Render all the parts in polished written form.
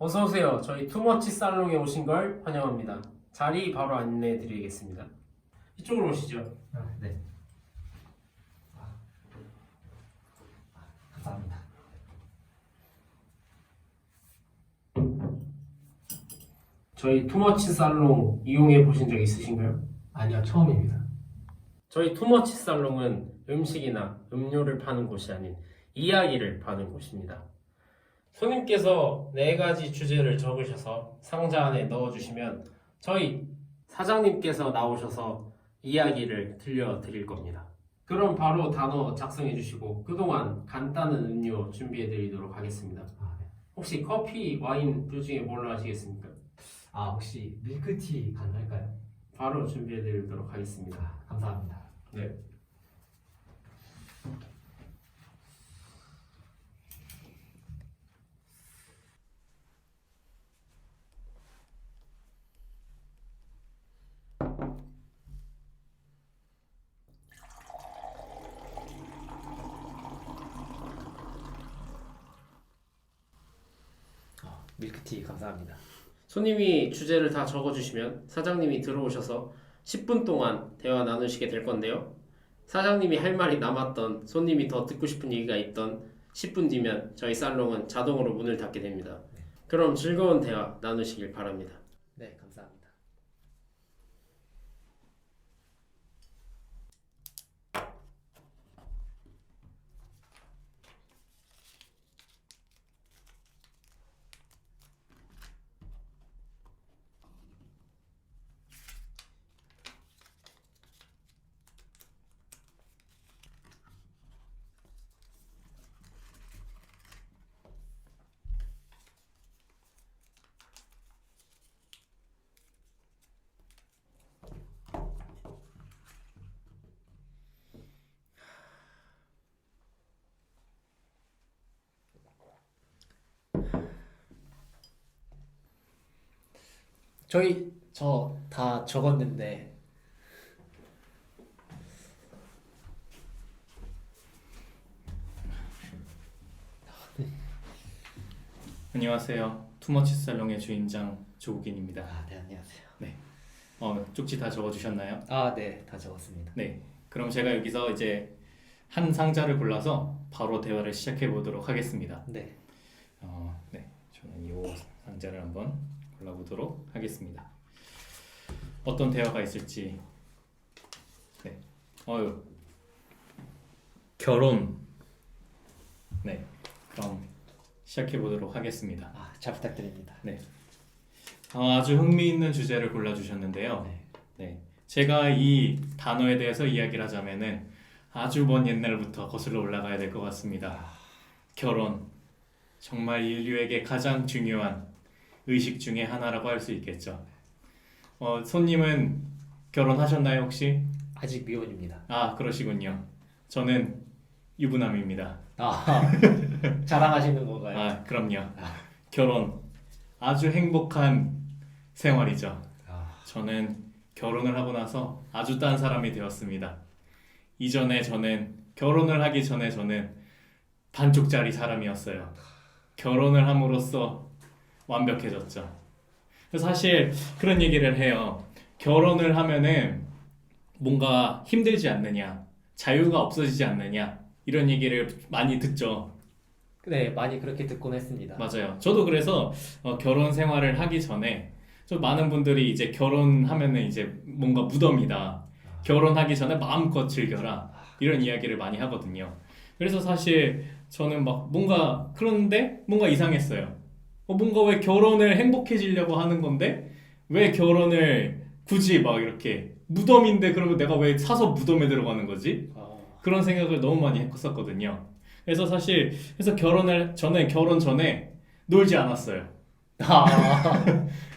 어서오세요. 저희 투머치 살롱에 오신 걸 환영합니다. 자리 바로 안내해 드리겠습니다. 이쪽으로 오시죠. 네. 감사합니다. 저희 투머치 살롱 이용해 보신 적 있으신가요? 아니요, 처음입니다. 저희 투머치 살롱은 음식이나 음료를 파는 곳이 아닌 이야기를 파는 곳입니다. 손님께서 4가지 주제를 적으셔서 상자 안에 넣어주시면 저희 사장님께서 나오셔서 이야기를 들려드릴 겁니다. 그럼 바로 단어 작성해 주시고 그동안 간단한 음료 준비해 드리도록 하겠습니다. 네. 혹시 커피, 와인 둘 중에 뭘로 하시겠습니까? 혹시 밀크티 가능할까요? 바로 준비해 드리도록 하겠습니다. 감사합니다. 네. 밀크티 감사합니다. 손님이 주제를 다 적어주시면 사장님이 들어오셔서 10분 동안 대화 나누시게 될 건데요. 사장님이 할 말이 남았던 손님이 더 듣고 싶은 얘기가 있던 10분 뒤면 저희 살롱은 자동으로 문을 닫게 됩니다. 그럼 즐거운 대화 나누시길 바랍니다. 네, 감사합니다. 저 다 적었는데 안녕하세요. 투머치 살롱의 주인장 조국인입니다. 네, 안녕하세요. 쪽지 다 적어주셨나요? 네, 다 적었습니다. 네. 그럼 제가 여기서 이제 한 상자를 골라서 바로 대화를 시작해 보도록 하겠습니다. 네. 네. 저는 이 상자를 한번 골라보도록 하겠습니다. 어떤 대화가 있을지. 네. 결혼. 네. 그럼 시작해 보도록 하겠습니다. 잘 부탁드립니다. 네. 아주 흥미있는 주제를 골라주셨는데요. 네. 제가 이 단어에 대해서 이야기를 하자면은 아주 먼 옛날부터 거슬러 올라가야 될 것 같습니다. 결혼. 정말 인류에게 가장 중요한 의식 중에 하나라고 할 수 있겠죠. 손님은 결혼하셨나요, 혹시? 아직 미혼입니다. 그러시군요. 저는 유부남입니다. 자랑하시는 건가요? 그럼요. 결혼. 아주 행복한 생활이죠. 저는 결혼을 하고 나서 아주 딴 사람이 되었습니다. 이전에 결혼을 하기 전에 저는 반쪽짜리 사람이었어요. 결혼을 함으로써 완벽해졌죠. 그래서 사실 그런 얘기를 해요. 결혼을 하면은 뭔가 힘들지 않느냐, 자유가 없어지지 않느냐, 이런 얘기를 많이 듣죠. 네, 많이 그렇게 듣곤 했습니다. 맞아요. 저도 그래서 결혼 생활을 하기 전에 좀 많은 분들이 이제 결혼하면은 이제 뭔가 무덤이다. 결혼하기 전에 마음껏 즐겨라. 이런 이야기를 많이 하거든요. 그래서 사실 저는 막 그런데 뭔가 이상했어요. 뭔가 왜 결혼을 행복해지려고 하는 건데 왜 결혼을 굳이 막 이렇게 무덤인데 그러면 내가 왜 사서 무덤에 들어가는 거지? 그런 생각을 너무 많이 했었거든요. 그래서 저는 결혼 전에 놀지 않았어요.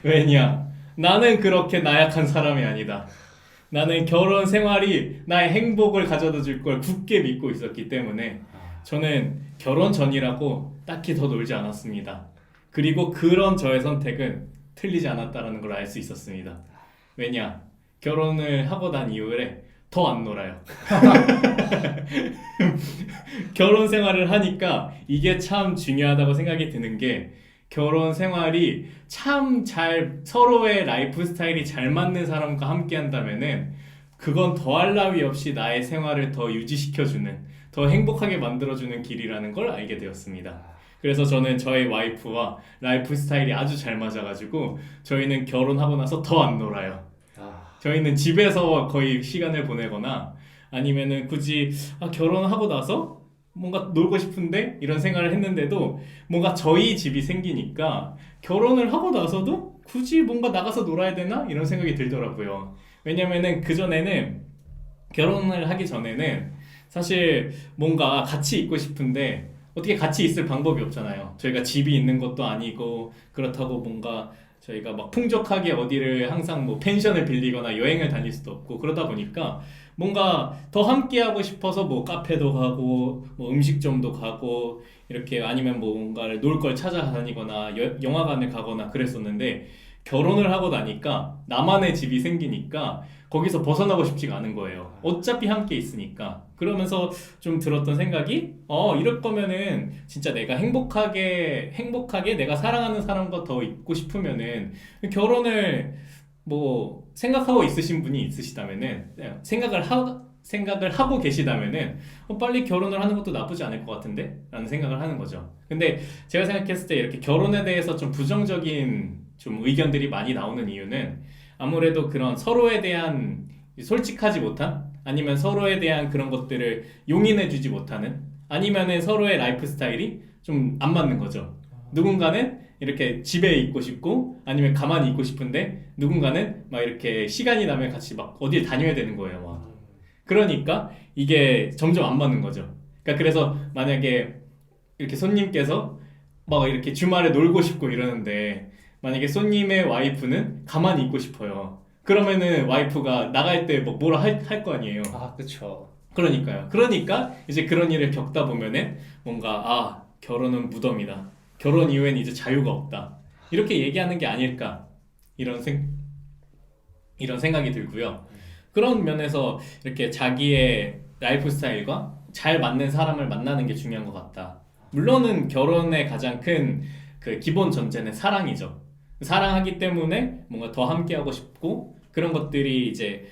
왜냐? 나는 그렇게 나약한 사람이 아니다. 나는 결혼 생활이 나의 행복을 가져다 줄 걸 굳게 믿고 있었기 때문에 저는 결혼 전이라고 딱히 더 놀지 않았습니다. 그리고 그런 저의 선택은 틀리지 않았다는 걸 알 수 있었습니다. 왜냐? 결혼을 하고 난 이후에 더 안 놀아요. 결혼 생활을 하니까 이게 참 중요하다고 생각이 드는 게 결혼 생활이 참 잘 서로의 라이프 스타일이 잘 맞는 사람과 함께 한다면은 그건 더할 나위 없이 나의 생활을 더 유지시켜주는, 더 행복하게 만들어주는 길이라는 걸 알게 되었습니다. 그래서 저는 저의 와이프와 라이프 스타일이 아주 잘 맞아가지고 저희는 결혼하고 나서 더 안 놀아요. 저희는 집에서 거의 시간을 보내거나 아니면은 굳이 결혼하고 나서 뭔가 놀고 싶은데 이런 생각을 했는데도 뭔가 저희 집이 생기니까 결혼을 하고 나서도 굳이 뭔가 나가서 놀아야 되나? 이런 생각이 들더라고요. 왜냐면은 그전에는 결혼을 하기 전에는 사실 뭔가 같이 있고 싶은데 어떻게 같이 있을 방법이 없잖아요. 저희가 집이 있는 것도 아니고 그렇다고 뭔가 저희가 막 풍족하게 어디를 항상 뭐 펜션을 빌리거나 여행을 다닐 수도 없고 그러다 보니까 뭔가 더 함께 하고 싶어서 뭐 카페도 가고 뭐 음식점도 가고 이렇게 아니면 뭐 뭔가를 놀 걸 찾아다니거나 영화관을 가거나 그랬었는데 결혼을 하고 나니까 나만의 집이 생기니까 거기서 벗어나고 싶지가 않은 거예요. 어차피 함께 있으니까. 그러면서 좀 들었던 생각이 이럴 거면은 진짜 내가 행복하게 내가 사랑하는 사람과 더 있고 싶으면은 결혼을 뭐 생각하고 있으신 분이 있으시다면은 생각을 하고 계시다면은 빨리 결혼을 하는 것도 나쁘지 않을 것 같은데? 라는 생각을 하는 거죠. 근데 제가 생각했을 때 이렇게 결혼에 대해서 좀 부정적인 좀 의견들이 많이 나오는 이유는 아무래도 그런 서로에 대한 솔직하지 못한 아니면 서로에 대한 그런 것들을 용인해주지 못하는 아니면은 서로의 라이프 스타일이 좀 안 맞는 거죠. 누군가는 이렇게 집에 있고 싶고 아니면 가만히 있고 싶은데 누군가는 막 이렇게 시간이 나면 같이 막 어딜 다녀야 되는 거예요. 막. 그러니까 이게 점점 안 맞는 거죠. 그러니까 그래서 만약에 이렇게 손님께서 막 이렇게 주말에 놀고 싶고 이러는데 만약에 손님의 와이프는 가만히 있고 싶어요. 그러면은 와이프가 나갈 때 뭐 뭐라 할 거 아니에요. 그쵸. 그러니까요. 그러니까 이제 그런 일을 겪다 보면은 뭔가 결혼은 무덤이다. 결혼 이후에는 이제 자유가 없다. 이렇게 얘기하는 게 아닐까 이런 생각이 들고요. 그런 면에서 이렇게 자기의 라이프 스타일과 잘 맞는 사람을 만나는 게 중요한 것 같다. 물론은 결혼의 가장 큰 그 기본 전제는 사랑이죠. 사랑하기 때문에 뭔가 더 함께하고 싶고 그런 것들이 이제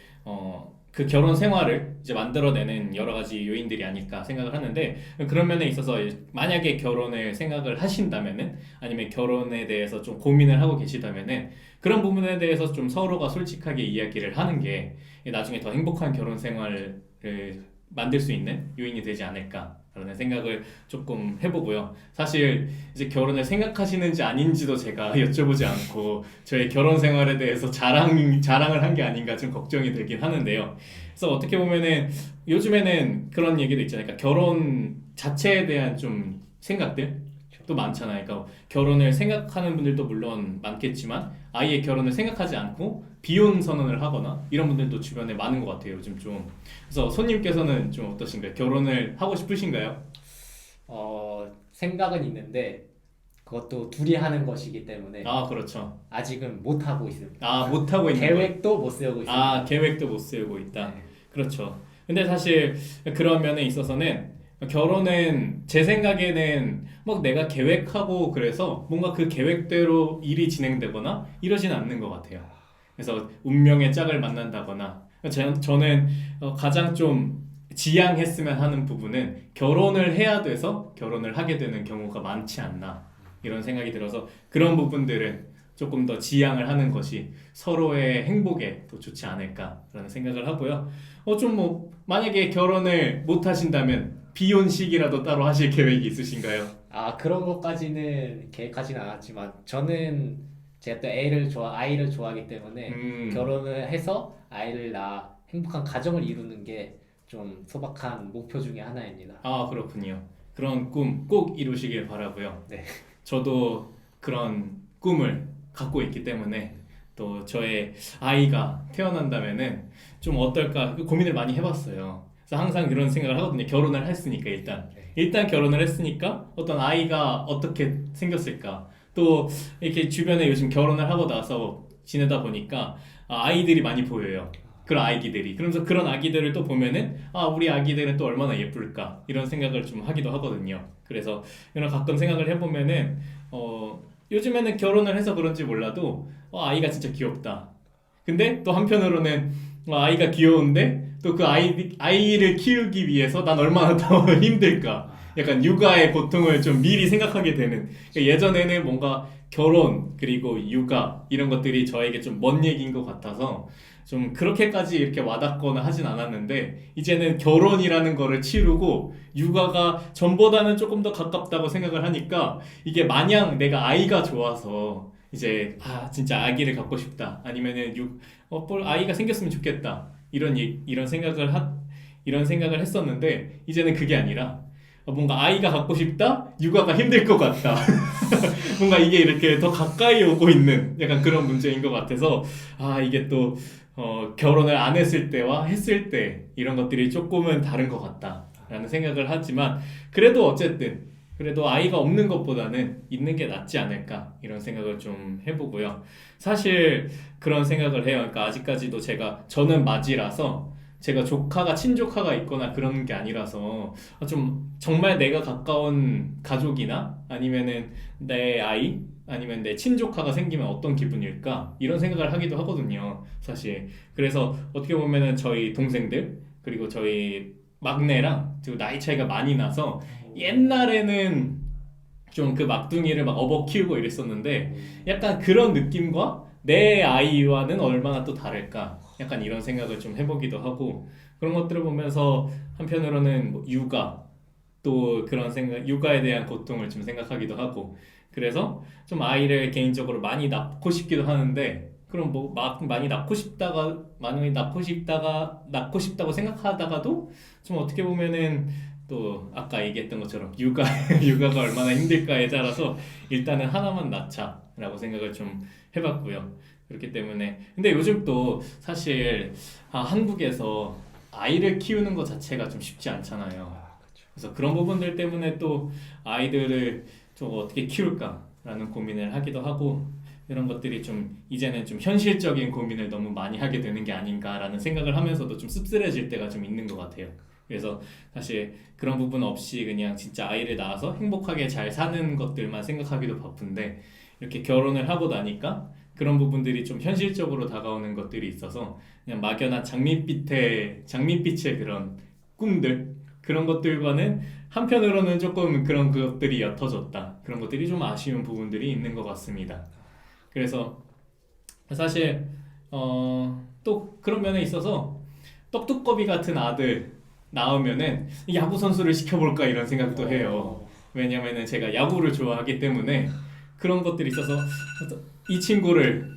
그 결혼 생활을 이제 만들어내는 여러 가지 요인들이 아닐까 생각을 하는데 그런 면에 있어서 만약에 결혼을 생각을 하신다면은 아니면 결혼에 대해서 좀 고민을 하고 계시다면은 그런 부분에 대해서 좀 서로가 솔직하게 이야기를 하는 게 나중에 더 행복한 결혼 생활을 만들 수 있는 요인이 되지 않을까라는 생각을 조금 해보고요. 사실 이제 결혼을 생각하시는지 아닌지도 제가 여쭤보지 않고 저의 결혼 생활에 대해서 자랑을 한 게 아닌가 좀 걱정이 되긴 하는데요. 그래서 어떻게 보면은 요즘에는 그런 얘기도 있잖아요. 그러니까 결혼 자체에 대한 좀 생각들 또 많잖아요. 그러니까 결혼을 생각하는 분들도 물론 많겠지만 아예 결혼을 생각하지 않고 비혼 선언을 하거나 이런 분들도 주변에 많은 것 같아요. 요즘 좀. 그래서 손님께서는 좀 어떠신가요? 결혼을 하고 싶으신가요? 생각은 있는데 그것도 둘이 하는 것이기 때문에 그렇죠. 아직은 못 하고 있습니다. 못 하고 있는 계획도 못 세우고 있습니다. 계획도 못 세우고 있다. 네. 그렇죠. 근데 사실 그런 면에 있어서는 결혼은 제 생각에는 막 내가 계획하고 그래서 뭔가 그 계획대로 일이 진행되거나 이러지는 않는 것 같아요. 그래서 운명의 짝을 만난다거나 저는 가장 좀 지양했으면 하는 부분은 결혼을 해야 돼서 결혼을 하게 되는 경우가 많지 않나 이런 생각이 들어서 그런 부분들은 조금 더 지양을 하는 것이 서로의 행복에 더 좋지 않을까라는 생각을 하고요. 좀 뭐 만약에 결혼을 못 하신다면 비혼식이라도 따로 하실 계획이 있으신가요? 그런 것까지는 계획하지는 않았지만 저는 제가 또 아이를 좋아하기 때문에 결혼을 해서 아이를 낳아 행복한 가정을 이루는 게 좀 소박한 목표 중에 하나입니다. 그렇군요. 그런 꿈 꼭 이루시길 바라고요. 네. 저도 그런 꿈을 갖고 있기 때문에 또 저의 아이가 태어난다면은 좀 어떨까 고민을 많이 해봤어요. 그래서 항상 그런 생각을 하거든요. 결혼을 했으니까 일단 결혼을 했으니까 어떤 아이가 어떻게 생겼을까. 또 이렇게 주변에 요즘 결혼을 하고 나서 지내다 보니까 아이들이 많이 보여요. 그런 아기들이. 그러면서 그런 아기들을 또 보면은 우리 아기들은 또 얼마나 예쁠까 이런 생각을 좀 하기도 하거든요. 그래서 이런 가끔 생각을 해보면은 요즘에는 결혼을 해서 그런지 몰라도 아이가 진짜 귀엽다. 근데 또 한편으로는 아이가 귀여운데 또 그 아이를 키우기 위해서 난 얼마나 더 힘들까. 약간 육아의 고통을 좀 미리 생각하게 되는. 그러니까 예전에는 뭔가 결혼 그리고 육아 이런 것들이 저에게 좀 먼 얘기인 것 같아서 좀 그렇게까지 이렇게 와닿거나 하진 않았는데 이제는 결혼이라는 거를 치르고 육아가 전보다는 조금 더 가깝다고 생각을 하니까 이게 마냥 내가 아이가 좋아서 이제 진짜 아기를 갖고 싶다 아니면은 아이가 생겼으면 좋겠다 이런 생각을 했었는데 이제는 그게 아니라 뭔가 아이가 갖고 싶다 육아가 힘들 것 같다 뭔가 이게 이렇게 더 가까이 오고 있는 약간 그런 문제인 것 같아서 이게 또 결혼을 안 했을 때와 했을 때 이런 것들이 조금은 다른 것 같다라는 생각을 하지만 그래도 어쨌든 그래도 아이가 없는 것보다는 있는 게 낫지 않을까 이런 생각을 좀 해보고요. 사실 그런 생각을 해요. 그러니까 아직까지도 저는 맞이라서 제가 친조카가 있거나 그런 게 아니라서 좀 정말 내가 가까운 가족이나 아니면은 내 아이 아니면 내 친조카가 생기면 어떤 기분일까 이런 생각을 하기도 하거든요 사실. 그래서 어떻게 보면은 저희 동생들 그리고 저희 막내랑 또 나이 차이가 많이 나서 옛날에는 좀 그 막둥이를 막 업어 키우고 이랬었는데 약간 그런 느낌과 내 아이와는 얼마나 또 다를까 약간 이런 생각을 좀 해보기도 하고 그런 것들을 보면서 한편으로는 뭐 육아 또 그런 생각 육아에 대한 고통을 좀 생각하기도 하고 그래서 좀 아이를 개인적으로 많이 낳고 싶기도 하는데 그럼 뭐 많이 낳고 싶다고 생각하다가도 좀 어떻게 보면은 또 아까 얘기했던 것처럼 육아가 얼마나 힘들까에 따라서 일단은 하나만 낳자라고 생각을 좀 해봤고요. 그렇기 때문에 근데 요즘 또 사실 한국에서 아이를 키우는 것 자체가 좀 쉽지 않잖아요. 그래서 그런 부분들 때문에 또 아이들을 좀 어떻게 키울까라는 고민을 하기도 하고 이런 것들이 좀 이제는 좀 현실적인 고민을 너무 많이 하게 되는 게 아닌가라는 생각을 하면서도 좀 씁쓸해질 때가 좀 있는 것 같아요. 그래서 사실 그런 부분 없이 그냥 진짜 아이를 낳아서 행복하게 잘 사는 것들만 생각하기도 바쁜데 이렇게 결혼을 하고 나니까 그런 부분들이 좀 현실적으로 다가오는 것들이 있어서 그냥 막연한 장밋빛의 그런 꿈들 그런 것들과는 한편으로는 조금 그런 것들이 옅어졌다. 그런 것들이 좀 아쉬운 부분들이 있는 것 같습니다. 그래서 사실 또 그런 면에 있어서 떡두꺼비 같은 아들 낳으면은 야구 선수를 시켜볼까 이런 생각도 해요. 왜냐면은 제가 야구를 좋아하기 때문에 그런 것들이 있어서 이 친구를